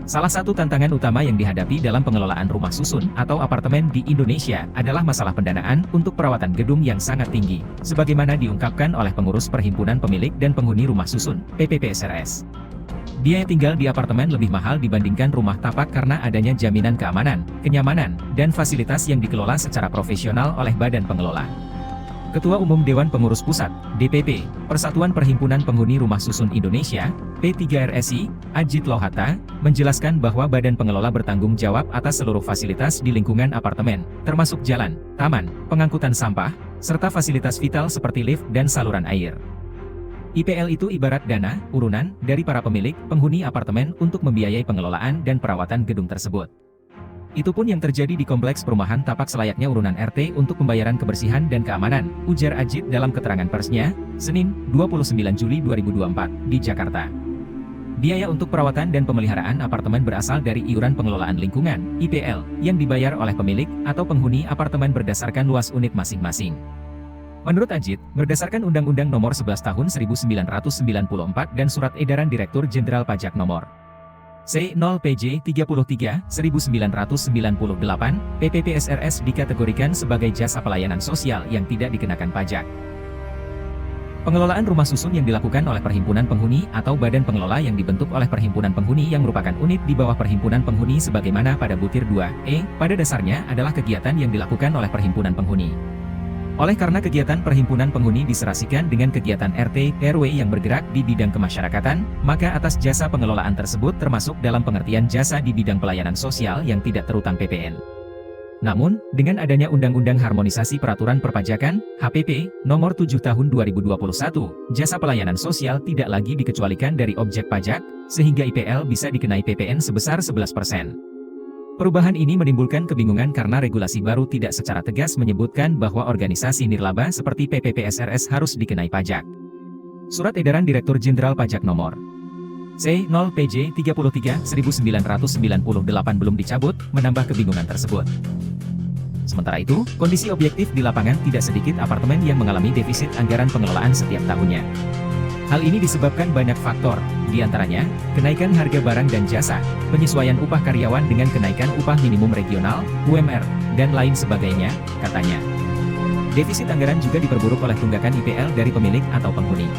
Salah satu tantangan utama yang dihadapi dalam pengelolaan rumah susun atau apartemen di Indonesia adalah masalah pendanaan untuk perawatan gedung yang sangat tinggi, sebagaimana diungkapkan oleh pengurus Perhimpunan Pemilik dan Penghuni Rumah Susun, PPPSRS. Biaya tinggal di apartemen lebih mahal dibandingkan rumah tapak karena adanya jaminan keamanan, kenyamanan, dan fasilitas yang dikelola secara profesional oleh badan pengelola. Ketua Umum Dewan Pengurus Pusat, DPP, Persatuan Perhimpunan Penghuni Rumah Susun Indonesia, P3RSI, Ajit Lohata, menjelaskan bahwa badan pengelola bertanggung jawab atas seluruh fasilitas di lingkungan apartemen, termasuk jalan, taman, pengangkutan sampah, serta fasilitas vital seperti lift dan saluran air. IPL itu ibarat dana, urunan, dari para pemilik, penghuni apartemen untuk membiayai pengelolaan dan perawatan gedung tersebut. Itu pun yang terjadi di kompleks perumahan tapak selayaknya urunan RT untuk pembayaran kebersihan dan keamanan, ujar Ajit dalam keterangan persnya, Senin, 29 Juli 2024, di Jakarta. Biaya untuk perawatan dan pemeliharaan apartemen berasal dari iuran pengelolaan lingkungan, IPL, yang dibayar oleh pemilik atau penghuni apartemen berdasarkan luas unit masing-masing. Menurut Ajit, berdasarkan Undang-Undang Nomor 11 Tahun 1994 dan Surat Edaran Direktur Jenderal Pajak Nomor C0 PJ 33 1998, PPPSRS dikategorikan sebagai jasa pelayanan sosial yang tidak dikenakan pajak. Pengelolaan rumah susun yang dilakukan oleh perhimpunan penghuni atau badan pengelola yang dibentuk oleh perhimpunan penghuni yang merupakan unit di bawah perhimpunan penghuni sebagaimana pada butir 2E, pada dasarnya adalah kegiatan yang dilakukan oleh perhimpunan penghuni. Oleh karena kegiatan perhimpunan penghuni diserasikan dengan kegiatan RT/RW yang bergerak di bidang kemasyarakatan, maka atas jasa pengelolaan tersebut termasuk dalam pengertian jasa di bidang pelayanan sosial yang tidak terutang PPN. Namun, dengan adanya Undang-Undang Harmonisasi Peraturan Perpajakan, HPP, Nomor 7 Tahun 2021, jasa pelayanan sosial tidak lagi dikecualikan dari objek pajak, sehingga IPL bisa dikenai PPN sebesar 11%. Perubahan ini menimbulkan kebingungan karena regulasi baru tidak secara tegas menyebutkan bahwa organisasi nirlaba seperti PPPSRS harus dikenai pajak. Surat Edaran Direktur Jenderal Pajak Nomor C0 PJ 33 1998 belum dicabut, menambah kebingungan tersebut. Sementara itu, kondisi objektif di lapangan tidak sedikit apartemen yang mengalami defisit anggaran pengelolaan setiap tahunnya. Hal ini disebabkan banyak faktor, diantaranya, kenaikan harga barang dan jasa, penyesuaian upah karyawan dengan kenaikan upah minimum regional, UMR, dan lain sebagainya, katanya. Defisit anggaran juga diperburuk oleh tunggakan IPL dari pemilik atau penghuni.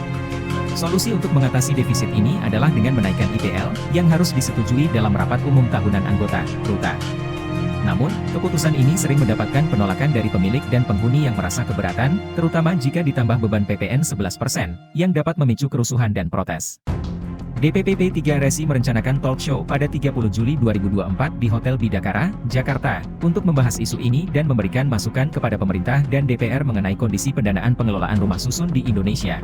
Solusi untuk mengatasi defisit ini adalah dengan menaikkan IPL, yang harus disetujui dalam rapat umum tahunan anggota, RUTA. Namun, keputusan ini sering mendapatkan penolakan dari pemilik dan penghuni yang merasa keberatan, terutama jika ditambah beban PPN 11%, yang dapat memicu kerusuhan dan protes. DPP P3RSI merencanakan talk show pada 30 Juli 2024 di Hotel Bidakara, Jakarta, untuk membahas isu ini dan memberikan masukan kepada pemerintah dan DPR mengenai kondisi pendanaan pengelolaan rumah susun di Indonesia.